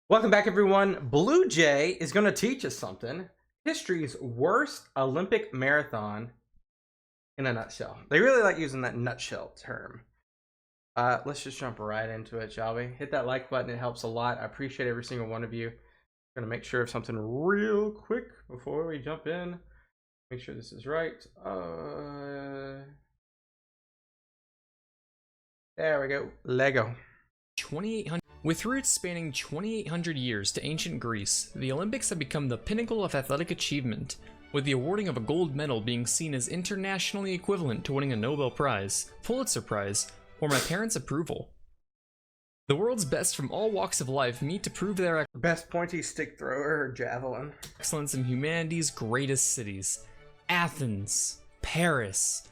Welcome back, everyone. Bluejay is going to teach us something. History's worst Olympic marathon in a nutshell. They really like using that nutshell term. Let's just jump right into it, shall we? Hit that like button. It helps a lot. I appreciate every single one of you. I'm going to make sure of something real quick before we jump in. Make sure this is right. There we go. Lego. 2800. With roots spanning 2,800 years to ancient Greece, the Olympics have become the pinnacle of athletic achievement, with the awarding of a gold medal being seen as internationally equivalent to winning a Nobel Prize, Pulitzer Prize, or my parents' approval. The world's best from all walks of life meet to prove their Best pointy stick thrower or javelin. excellence in humanity's greatest cities. Athens, Paris,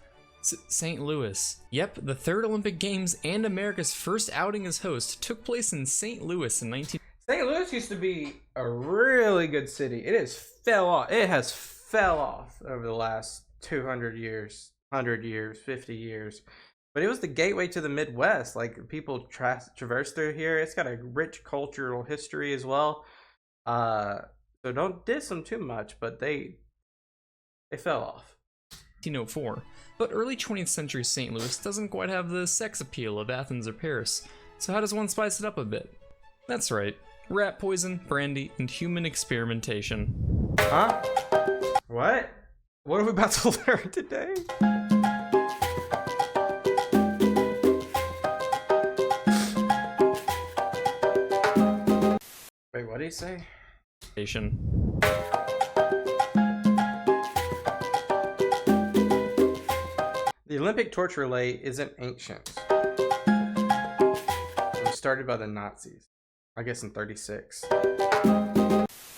St. Louis. Yep, the third Olympic Games and America's first outing as host took place in St. Louis in 19... St. Louis used to be a really good city. It has fell off. It has fell off over the last 200 years, 100 years, 50 years. But it was the gateway to the Midwest. Like, people traverse through here. It's got a rich cultural history as well. So don't diss them too much, but they fell off. 1904. But early 20th century St. Louis doesn't quite have the sex appeal of Athens or Paris, so how does one spice it up a bit? That's right, rat poison, brandy, and human experimentation. Huh? What? What are we about to learn today? Wait, what did he say? The Olympic torch relay isn't ancient. It was started by the Nazis, I guess in 1936.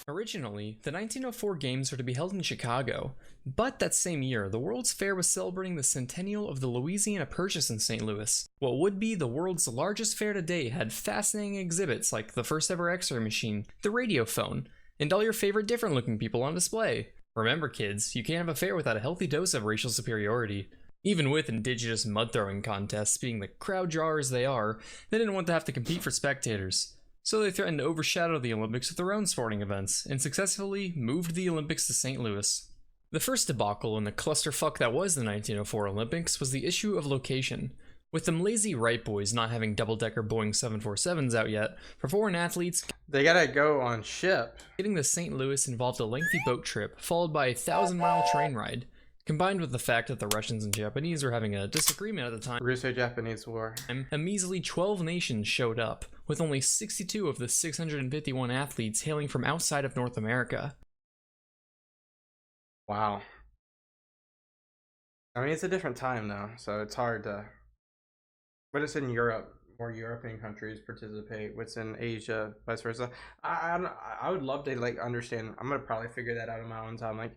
Originally, the 1904 Games were to be held in Chicago, but that same year, the World's Fair was celebrating the centennial of the Louisiana Purchase in St. Louis. What would be the world's largest fair to date had fascinating exhibits like the first ever X-ray machine, the radio phone, and all your favorite different looking people on display. Remember kids, you can't have a fair without a healthy dose of racial superiority. Even with indigenous mud throwing contests being the crowd drawers they are, they didn't want to have to compete for spectators. So they threatened to overshadow the Olympics with their own sporting events, and successfully moved the Olympics to St. Louis. The first debacle in the clusterfuck that was the 1904 Olympics was the issue of location. With them lazy Wright boys not having double-decker Boeing 747s out yet, for foreign athletes, they gotta go on ship. getting to St. Louis involved a lengthy boat trip, followed by a 1,000-mile train ride. Combined with the fact that the Russians and Japanese were having a disagreement at the time, Russo-Japanese War. a measly 12 nations showed up, with only 62 of the 651 athletes hailing from outside of North America. Wow. I mean, it's a different time though, so it's hard to... But it's in Europe. More European countries participate. What's in Asia, vice versa. I would love to like understand. I'm gonna probably figure that out on my own time, like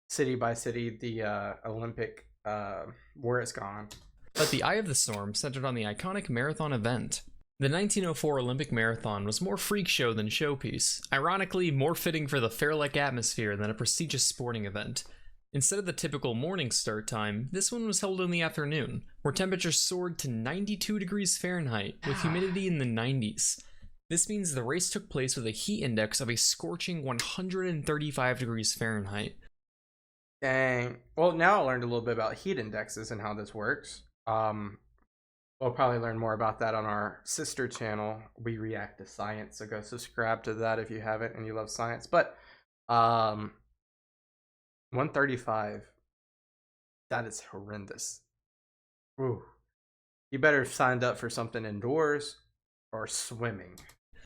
city by city, the Olympic where it's gone. But the eye of the storm centered on the iconic marathon event. The 1904 Olympic Marathon was more freak show than showpiece, ironically more fitting for the fair-like atmosphere than a prestigious sporting event. Instead of the typical morning start time, this one was held in the afternoon, where temperatures soared to 92 degrees Fahrenheit, with humidity in the 90s. This means the race took place with a heat index of a scorching 135 degrees Fahrenheit. Dang. Well, now I learned a little bit about heat indexes and how this works. We'll probably learn more about that on our sister channel, We React to Science. So go subscribe to that if you haven't and you love science. But 135, that is horrendous. Ooh. You better have signed up for something indoors or swimming.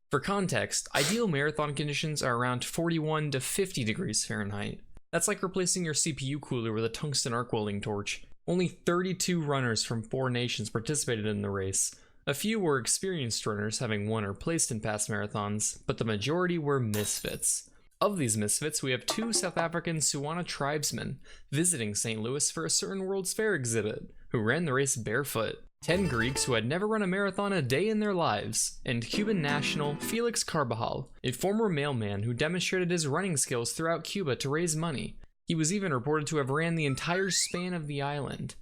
For context, ideal marathon conditions are around 41 to 50 degrees Fahrenheit. That's like replacing your CPU cooler with a tungsten arc welding torch. Only 32 runners from 4 nations participated in the race. A few were experienced runners, having won or placed in past marathons, but the majority were misfits. Of these misfits, we have 2 South African Tswana tribesmen visiting St. Louis for a certain World's Fair exhibit, who ran the race barefoot. 10 Greeks who had never run a marathon a day in their lives, and Cuban national Felix Carbajal, a former mailman who demonstrated his running skills throughout Cuba to raise money. He was even reported to have ran the entire span of the island.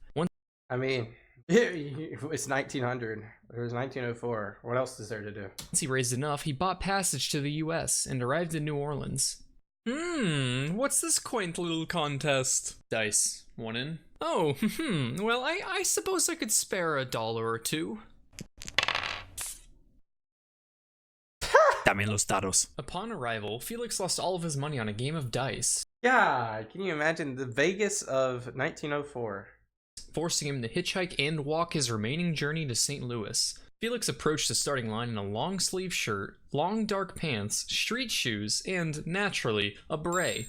I mean, It's 1900. It was 1904. What else is there to do? Once he raised enough, he bought passage to the US and arrived in New Orleans. What's this quaint little contest? Dice. One in? Oh, well, I suppose I could spare $1 or $2. Dame los dados. Upon arrival, Felix lost all of his money on a game of dice. Yeah, can you imagine the Vegas of 1904? Forcing him to hitchhike and walk his remaining journey to St. Louis. Felix approached the starting line in a long sleeve shirt, long dark pants, street shoes, and, naturally, a beret.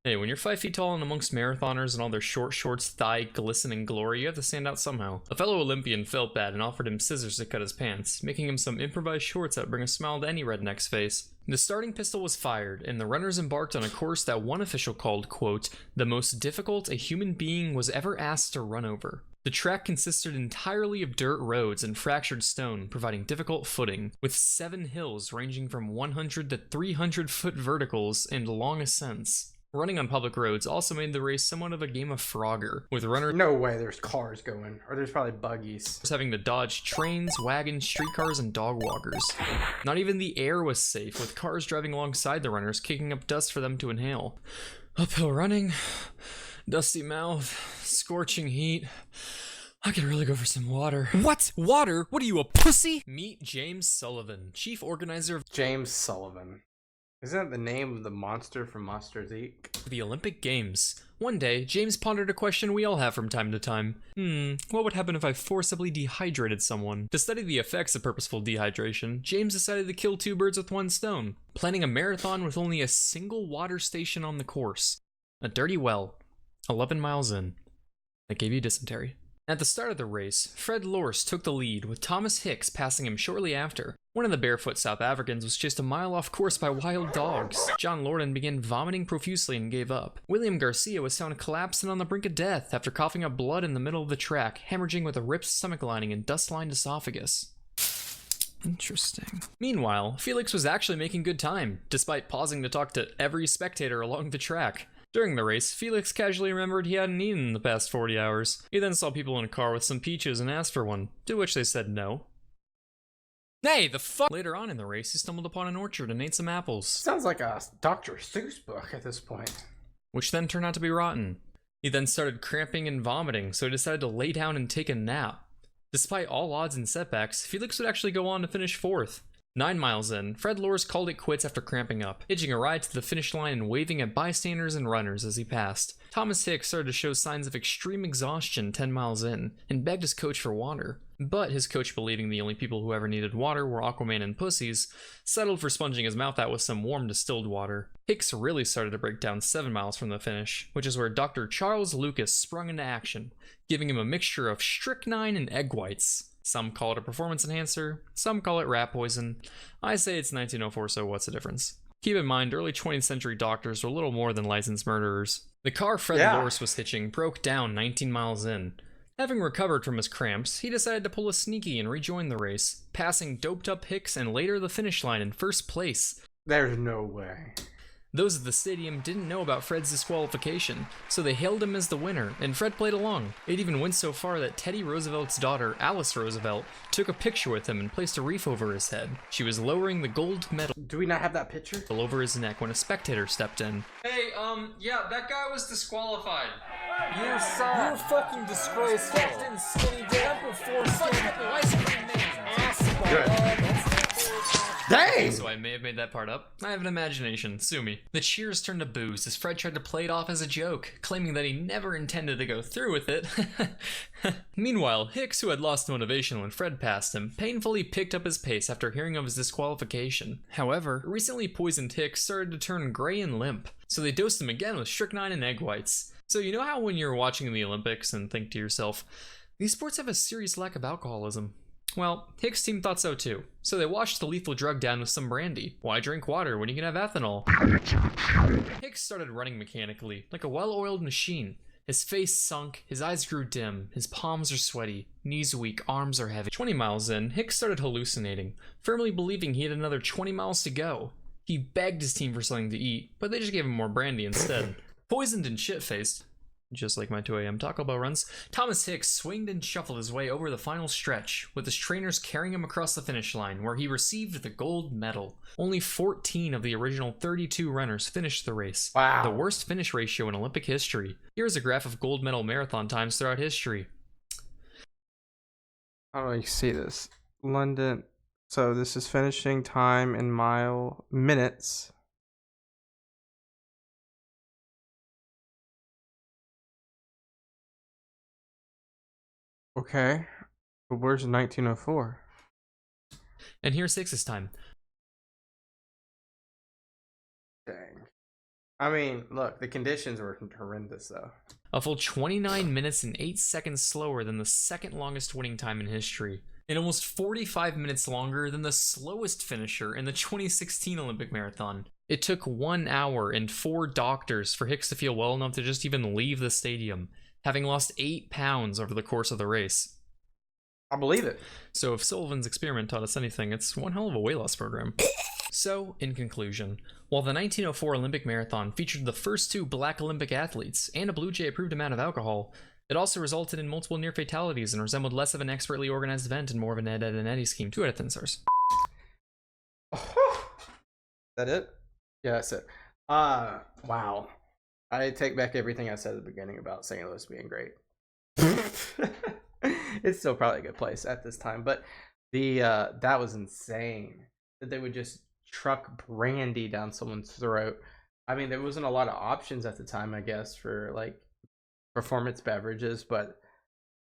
Hey, when you're 5 feet tall and amongst marathoners and all their short shorts thigh glistening glory, you have to stand out somehow. A fellow Olympian felt bad and offered him scissors to cut his pants, making him some improvised shorts that bring a smile to any redneck's face. The starting pistol was fired, and the runners embarked on a course that one official called, quote, the most difficult a human being was ever asked to run over. The track consisted entirely of dirt roads and fractured stone, providing difficult footing, with 7 hills ranging from 100 to 300 foot verticals and long ascents. Running on public roads also made the race somewhat of a game of Frogger, with runners No way there's cars going, or there's probably buggies. having to dodge trains, wagons, streetcars, and dog walkers. Not even the air was safe, with cars driving alongside the runners, kicking up dust for them to inhale. Uphill running, dusty mouth, scorching heat. I could really go for some water. What? Water? What are you, a pussy? Meet James Sullivan, chief organizer of James Sullivan. Isn't that the name of the monster from Monsters, Inc.? the Olympic Games. One day, James pondered a question we all have from time to time. What would happen if I forcibly dehydrated someone? To study the effects of purposeful dehydration, James decided to kill 2 birds with 1 stone, planning a marathon with only a single water station on the course. A dirty well, 11 miles in, that gave you dysentery. At the start of the race, Fred Lorse took the lead, with Thomas Hicks passing him shortly after. One of the barefoot South Africans was chased a mile off course by wild dogs. John Lorden began vomiting profusely and gave up. William Garcia was found collapsing on the brink of death after coughing up blood in the middle of the track, hemorrhaging with a ripped stomach lining and dust-lined esophagus. Interesting. Meanwhile, Felix was actually making good time, despite pausing to talk to every spectator along the track. During the race, Felix casually remembered he hadn't eaten in the past 40 hours. He then saw people in a car with some peaches and asked for one, to which they said no. Hey, the fuck! Later on in the race, he stumbled upon an orchard and ate some apples, Sounds like a Dr. Seuss book at this point. which then turned out to be rotten. He then started cramping and vomiting, so he decided to lay down and take a nap. Despite all odds and setbacks, Felix would actually go on to finish 4th. 9 miles in, Fred Lorse called it quits after cramping up, hitching a ride to the finish line and waving at bystanders and runners as he passed. Thomas Hicks started to show signs of extreme exhaustion 10 miles in, and begged his coach for water. But his coach, believing the only people who ever needed water were Aquaman and pussies, settled for sponging his mouth out with some warm distilled water. Hicks really started to break down 7 miles from the finish, which is where Dr. Charles Lucas sprung into action, giving him a mixture of strychnine and egg whites. Some call it a performance enhancer, some call it rat poison. I say it's 1904, so what's the difference? Keep in mind, early 20th century doctors were little more than licensed murderers. The car Fred Lorse was hitching broke down 19 miles in. Having recovered from his cramps, he decided to pull a sneaky and rejoin the race, passing doped up Hicks and later the finish line in first place. There's no way. Those at the stadium didn't know about Fred's disqualification, so they hailed him as the winner, and Fred played along. It even went so far that Teddy Roosevelt's daughter, Alice Roosevelt, took a picture with him and placed a wreath over his head. She was lowering the gold medal Do we not have that picture? over his neck when a spectator stepped in. Hey, yeah, that guy was disqualified. You suck. You're fucking disgraceful. Fucking skinny dick. Ice cream man. Good. Dang! So I may have made that part up. I have an imagination. Sue me. The cheers turned to boos as Fred tried to play it off as a joke, claiming that he never intended to go through with it. Meanwhile, Hicks, who had lost motivation when Fred passed him, painfully picked up his pace after hearing of his disqualification. However, recently poisoned Hicks started to turn gray and limp, so they dosed him again with strychnine and egg whites. So you know how when you're watching the Olympics and think to yourself, these sports have a serious lack of alcoholism? Well, Hicks' team thought so too, so they washed the lethal drug down with some brandy. Why drink water when you can have ethanol? Hicks started running mechanically, like a well-oiled machine. His face sunk, his eyes grew dim, his palms are sweaty, knees weak, arms are heavy. 20 miles in, Hicks started hallucinating, firmly believing he had another 20 miles to go. He begged his team for something to eat, but they just gave him more brandy instead. Poisoned and shit-faced, just like my 2 a.m. Taco Bell runs, Thomas Hicks swinged and shuffled his way over the final stretch, with his trainers carrying him across the finish line, where he received the gold medal. Only 14 of the original 32 runners finished the race. Wow. The worst finish ratio in Olympic history. Here's a graph of gold medal marathon times throughout history. I don't know if you see this. London. So this is finishing time in minutes. Okay. But where's 1904? And here's Hicks's time. Dang. I mean, look, the conditions were horrendous, though. A full 29 minutes and 8 seconds slower than the second longest winning time in history, and almost 45 minutes longer than the slowest finisher in the 2016 Olympic marathon. It took 1 hour and 4 doctors for Hicks to feel well enough to just even leave the stadium, having lost 8 pounds over the course of the race. I believe it. So if Sullivan's experiment taught us anything, it's one hell of a weight loss program. So, in conclusion, while the 1904 Olympic Marathon featured the first 2 black Olympic athletes and a Bluejay approved amount of alcohol, it also resulted in multiple near fatalities and resembled less of an expertly organized event and more of an Ed, Ed, and Eddie scheme. 2 out of 10 stars. Is that it? Yeah, that's it. Wow. I take back everything I said at the beginning about St. Louis being great. It's still probably a good place at this time, but that was insane that they would just truck brandy down someone's throat. I mean, there wasn't a lot of options at the time, I guess, for like performance beverages, but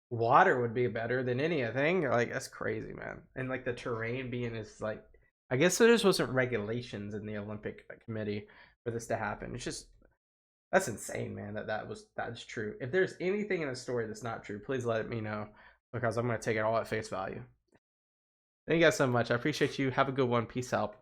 water would be better than anything. Like, that's crazy, man. And like the terrain being is like, I guess there just wasn't regulations in the Olympic committee for this to happen. It's just, that's insane, man. That's true. If there's anything in the story that's not true, please let me know, because I'm going to take it all at face value. Thank you guys so much. I appreciate you. Have a good one. Peace out.